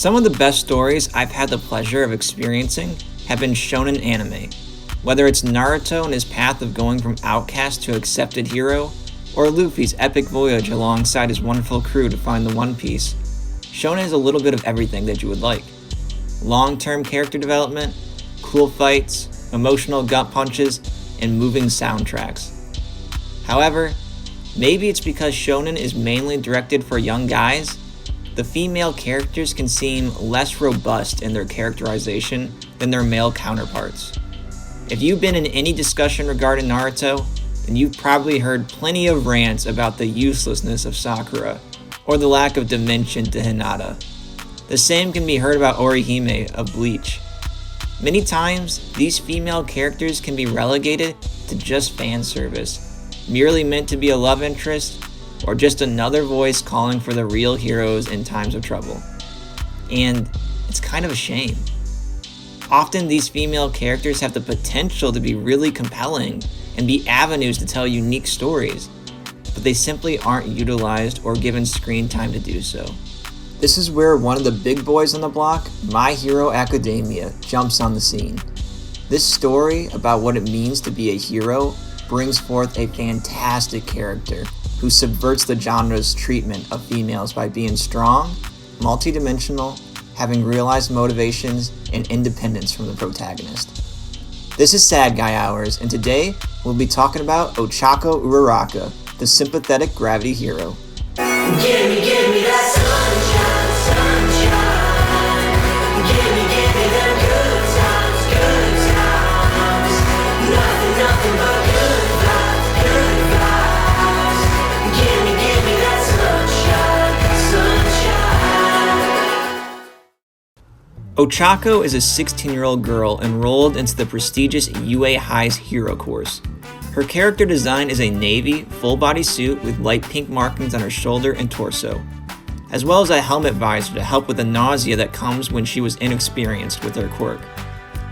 Some of the best stories I've had the pleasure of experiencing have been shonen anime. Whether it's Naruto and his path of going from outcast to accepted hero, or Luffy's epic voyage alongside his wonderful crew to find the One Piece, shonen is a little bit of everything that you would like. Long-term character development, cool fights, emotional gut punches, and moving soundtracks. However, maybe it's because shonen is mainly directed for young guys, the female characters can seem less robust in their characterization than their male counterparts. If you've been in any discussion regarding Naruto, then you've probably heard plenty of rants about the uselessness of Sakura, or the lack of dimension to Hinata. The same can be heard about Orihime of Bleach. Many times, these female characters can be relegated to just fan service, merely meant to be a love interest, or just another voice calling for the real heroes in times of trouble. And it's kind of a shame. Often these female characters have the potential to be really compelling and be avenues to tell unique stories, but they simply aren't utilized or given screen time to do so. This is where one of the big boys on the block, My Hero Academia, jumps on the scene. This story about what it means to be a hero brings forth a fantastic character who subverts the genre's treatment of females by being strong, multidimensional, having realized motivations, and independence from the protagonist. This is Sad Guy Hours, and today we'll be talking about Ochako Uraraka, the sympathetic gravity hero. Give me that sunshine, sunshine. Give me them good times. Nothing but good vibes. Give me that sunshine. Ochako is a 16-year-old girl enrolled into the prestigious UA High's hero course. Her character design is a navy, full-body suit with light pink markings on her shoulder and torso, as well as a helmet visor to help with the nausea that comes when she was inexperienced with her quirk.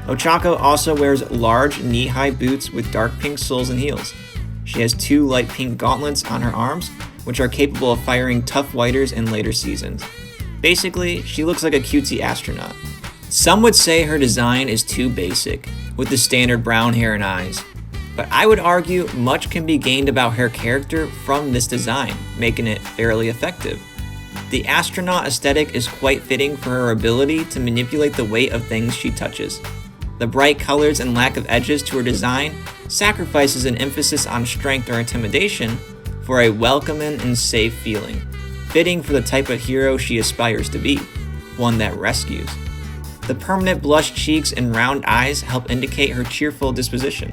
Ochako also wears large, knee-high boots with dark pink soles and heels. She has 2 light pink gauntlets on her arms, which are capable of firing tough whiters in later seasons. Basically, she looks like a cutesy astronaut. Some would say her design is too basic, with the standard brown hair and eyes. But I would argue much can be gained about her character from this design, making it fairly effective. The astronaut aesthetic is quite fitting for her ability to manipulate the weight of things she touches. The bright colors and lack of edges to her design sacrifices an emphasis on strength or intimidation for a welcoming and safe feeling, fitting for the type of hero she aspires to be, one that rescues. The permanent blushed cheeks and round eyes help indicate her cheerful disposition.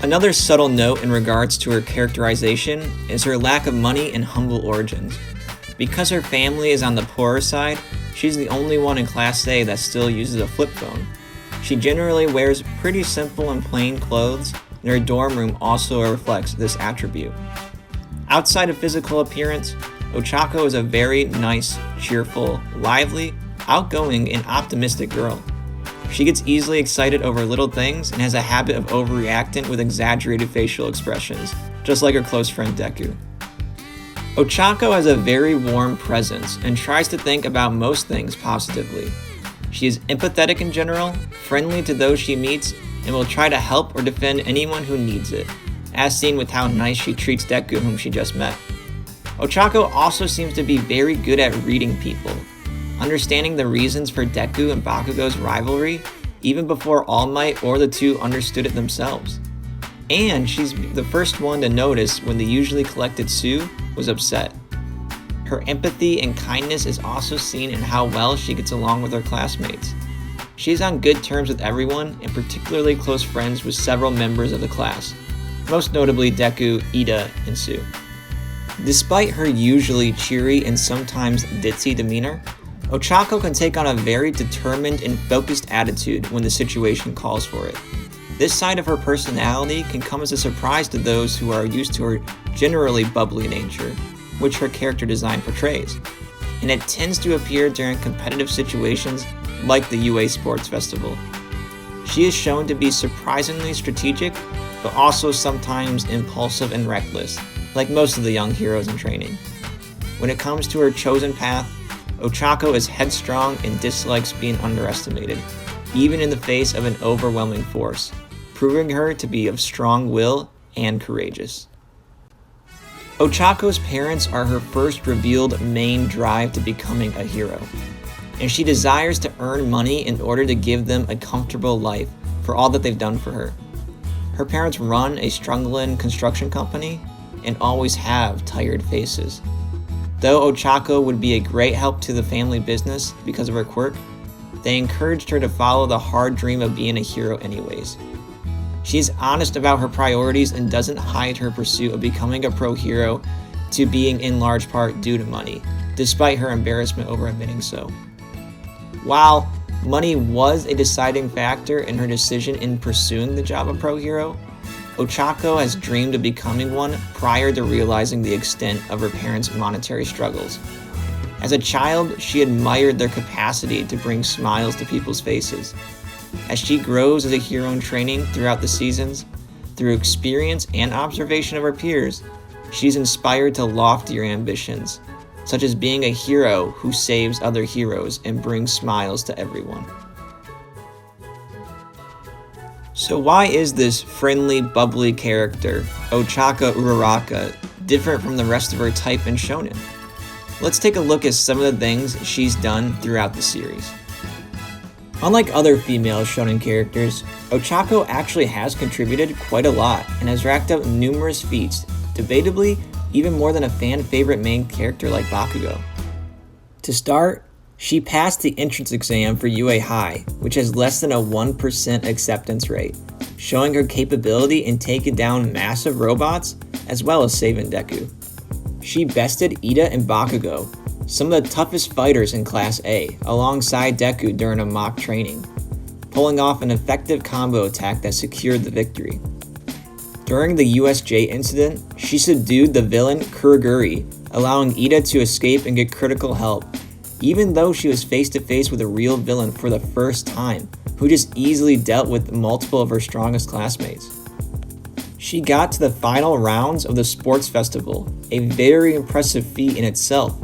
Another subtle note in regards to her characterization is her lack of money and humble origins. Because her family is on the poorer side, she's the only one in Class A that still uses a flip phone. She generally wears pretty simple and plain clothes, and her dorm room also reflects this attribute. Outside of physical appearance, Ochako is a very nice, cheerful, lively, outgoing, and optimistic girl. She gets easily excited over little things and has a habit of overreacting with exaggerated facial expressions, just like her close friend Deku. Ochako has a very warm presence and tries to think about most things positively. She is empathetic in general, friendly to those she meets, and will try to help or defend anyone who needs it, as seen with how nice she treats Deku, whom she just met. Ochako also seems to be very good at reading people, understanding the reasons for Deku and Bakugo's rivalry even before All Might or the two understood it themselves. And she's the first one to notice when the usually collected Sue was upset. Her empathy and kindness is also seen in how well she gets along with her classmates. She is on good terms with everyone and particularly close friends with several members of the class, most notably Deku, Ida, and Sue. Despite her usually cheery and sometimes ditzy demeanor, Ochako can take on a very determined and focused attitude when the situation calls for it. This side of her personality can come as a surprise to those who are used to her generally bubbly nature, which her character design portrays, and it tends to appear during competitive situations like the UA Sports Festival. She is shown to be surprisingly strategic, but also sometimes impulsive and reckless, like most of the young heroes in training. When it comes to her chosen path, Ochako is headstrong and dislikes being underestimated, even in the face of an overwhelming force, proving her to be of strong will and courageous. Ochako's parents are her first revealed main drive to becoming a hero, and she desires to earn money in order to give them a comfortable life for all that they've done for her. Her parents run a struggling construction company and always have tired faces. Though Ochako would be a great help to the family business because of her quirk, they encouraged her to follow the hard dream of being a hero anyways. She is honest about her priorities and doesn't hide her pursuit of becoming a pro hero to being in large part due to money, despite her embarrassment over admitting so. While money was a deciding factor in her decision in pursuing the job of pro hero, Ochako has dreamed of becoming one prior to realizing the extent of her parents' monetary struggles. As a child, she admired their capacity to bring smiles to people's faces. As she grows as a hero in training throughout the seasons, through experience and observation of her peers, she's inspired to loftier ambitions, such as being a hero who saves other heroes and brings smiles to everyone. So why is this friendly, bubbly character, Ochako Uraraka, different from the rest of her type in Shounen? Let's take a look at some of the things she's done throughout the series. Unlike other female Shounen characters, Ochako actually has contributed quite a lot and has racked up numerous feats, debatably even more than a fan-favorite main character like Bakugo. To start, she passed the entrance exam for UA High, which has less than a 1% acceptance rate, showing her capability in taking down massive robots as well as saving Deku. She bested Ida and Bakugo, some of the toughest fighters in Class A, alongside Deku during a mock training, pulling off an effective combo attack that secured the victory. During the USJ incident, she subdued the villain Kuroguri, allowing Ida to escape and get critical help, even though she was face to face with a real villain for the first time, who just easily dealt with multiple of her strongest classmates. She got to the final rounds of the sports festival, a very impressive feat in itself,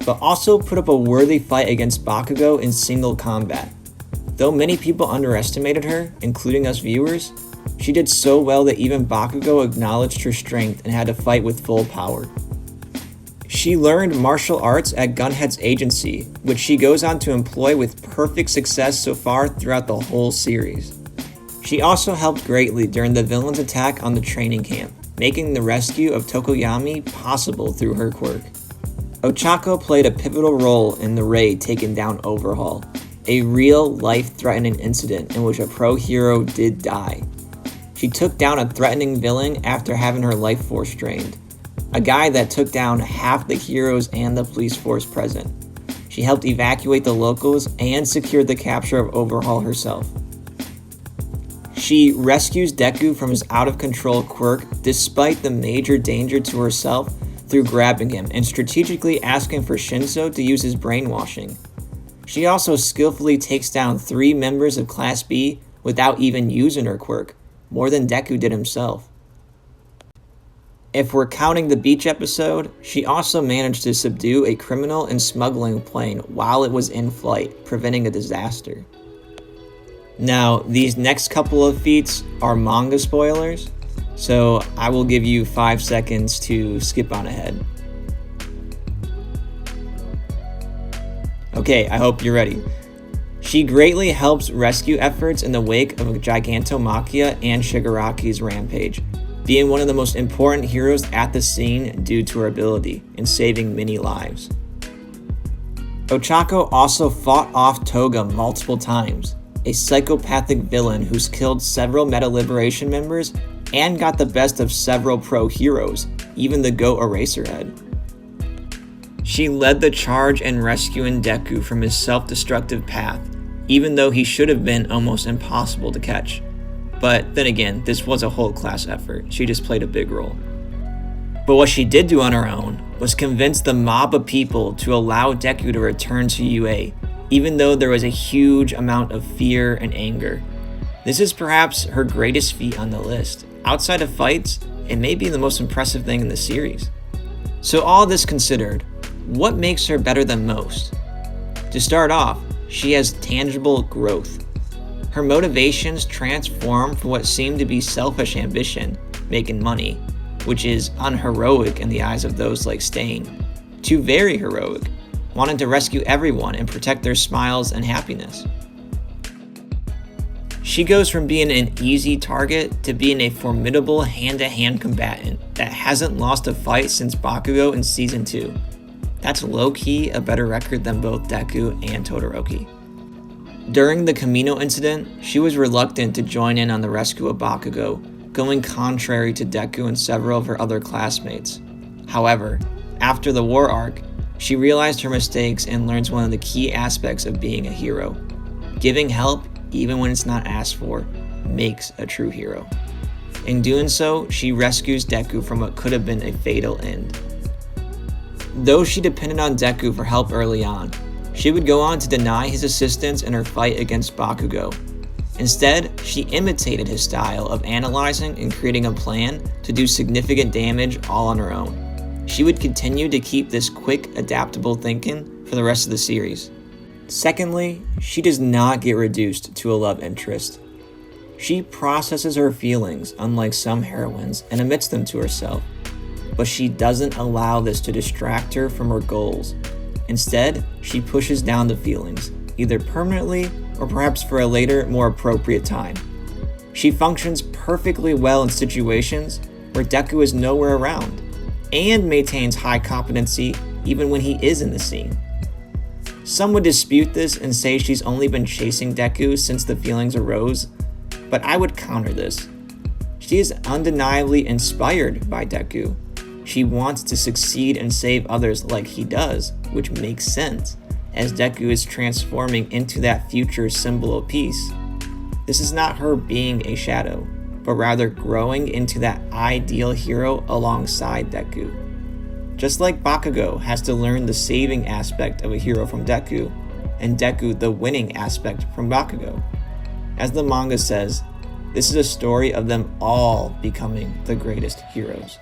but also put up a worthy fight against Bakugo in single combat. Though many people underestimated her, including us viewers, she did so well that even Bakugo acknowledged her strength and had to fight with full power. She learned martial arts at Gunhead's agency, which she goes on to employ with perfect success so far throughout the whole series. She also helped greatly during the villain's attack on the training camp, making the rescue of Tokoyami possible through her quirk. Ochako played a pivotal role in the raid taking down Overhaul, a real life-threatening incident in which a pro hero did die. She took down a threatening villain after having her life force drained, a guy that took down half the heroes and the police force present. She helped evacuate the locals and secured the capture of Overhaul herself. She rescues Deku from his out-of-control quirk despite the major danger to herself through grabbing him and strategically asking for Shinso to use his brainwashing. She also skillfully takes down 3 members of Class B without even using her quirk, more than Deku did himself. If we're counting the beach episode, she also managed to subdue a criminal and smuggling plane while it was in flight, preventing a disaster. Now, these next couple of feats are manga spoilers, so I will give you 5 seconds to skip on ahead. Okay, I hope you're ready. She greatly helps rescue efforts in the wake of Gigantomachia and Shigaraki's rampage, being one of the most important heroes at the scene due to her ability in saving many lives. Ochako also fought off Toga multiple times, a psychopathic villain who's killed several Meta Liberation members and got the best of several pro heroes, even the GOAT Eraserhead. She led the charge in rescuing Deku from his self-destructive path, even though he should have been almost impossible to catch. But then again, this was a whole class effort. She just played a big role. But what she did do on her own was convince the mob of people to allow Deku to return to UA, even though there was a huge amount of fear and anger. This is perhaps her greatest feat on the list. Outside of fights, it may be the most impressive thing in the series. So all this considered, what makes her better than most? To start off, she has tangible growth. Her motivations transform from what seemed to be selfish ambition, making money, which is unheroic in the eyes of those like Stain, to very heroic, wanting to rescue everyone and protect their smiles and happiness. She goes from being an easy target to being a formidable hand-to-hand combatant that hasn't lost a fight since Bakugo in Season 2. That's low-key a better record than both Deku and Todoroki. During the Kamino incident, she was reluctant to join in on the rescue of Bakugo, going contrary to Deku and several of her other classmates. However, after the war arc, she realized her mistakes and learns one of the key aspects of being a hero. Giving help, even when it's not asked for, makes a true hero. In doing so, she rescues Deku from what could have been a fatal end. Though she depended on Deku for help early on, she would go on to deny his assistance in her fight against Bakugo. Instead, she imitated his style of analyzing and creating a plan to do significant damage all on her own. She would continue to keep this quick, adaptable thinking for the rest of the series. Secondly, she does not get reduced to a love interest. She processes her feelings, unlike some heroines, and admits them to herself. But she doesn't allow this to distract her from her goals. Instead, she pushes down the feelings, either permanently or perhaps for a later, more appropriate time. She functions perfectly well in situations where Deku is nowhere around, and maintains high competency even when he is in the scene. Some would dispute this and say she's only been chasing Deku since the feelings arose, but I would counter this. She is undeniably inspired by Deku. She wants to succeed and save others like he does, which makes sense, as Deku is transforming into that future symbol of peace. This is not her being a shadow, but rather growing into that ideal hero alongside Deku. Just like Bakugo has to learn the saving aspect of a hero from Deku, and Deku the winning aspect from Bakugo. As the manga says, this is a story of them all becoming the greatest heroes.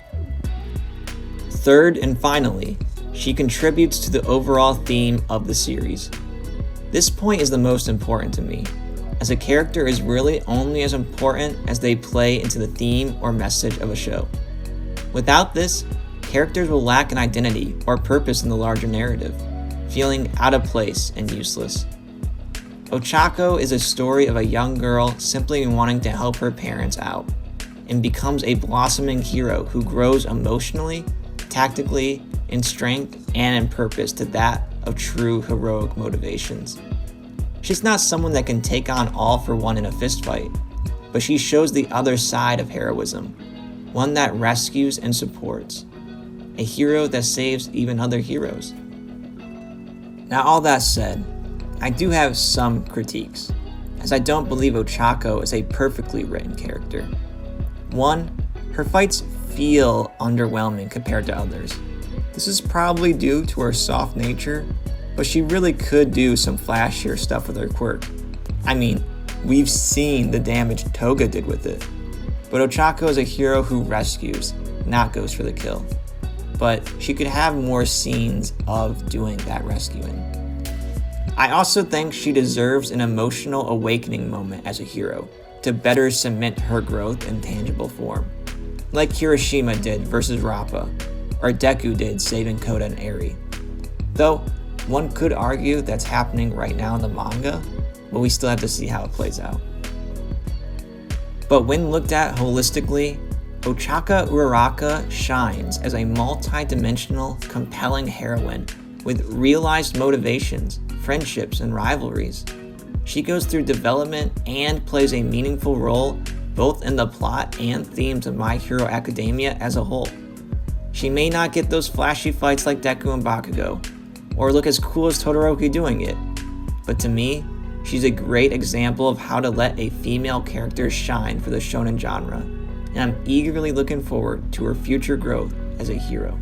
Third and finally, she contributes to the overall theme of the series. This point is the most important to me, as a character is really only as important as they play into the theme or message of a show. Without this, characters will lack an identity or purpose in the larger narrative, feeling out of place and useless. Ochako is a story of a young girl simply wanting to help her parents out, and becomes a blossoming hero who grows emotionally, tactically, in strength, and in purpose to that of true heroic motivations. She's not someone that can take on all for one in a fistfight, but she shows the other side of heroism, one that rescues and supports. A hero that saves even other heroes. Now, all that said, I do have some critiques, as I don't believe Ochako is a perfectly written character. One, her fights feel underwhelming compared to others. This is probably due to her soft nature, but she really could do some flashier stuff with her quirk. I mean, we've seen the damage Toga did with it. But Ochako is a hero who rescues, not goes for the kill. But she could have more scenes of doing that rescuing. I also think she deserves an emotional awakening moment as a hero to better cement her growth in tangible form, like Kirishima did versus Rappa, or Deku did saving Koda and Eri. Though, one could argue that's happening right now in the manga, but we still have to see how it plays out. But when looked at holistically, Ochako Uraraka shines as a multi-dimensional, compelling heroine with realized motivations, friendships, and rivalries. She goes through development and plays a meaningful role both in the plot and themes of My Hero Academia as a whole. She may not get those flashy fights like Deku and Bakugo, or look as cool as Todoroki doing it, but to me, she's a great example of how to let a female character shine for the shonen genre, and I'm eagerly looking forward to her future growth as a hero.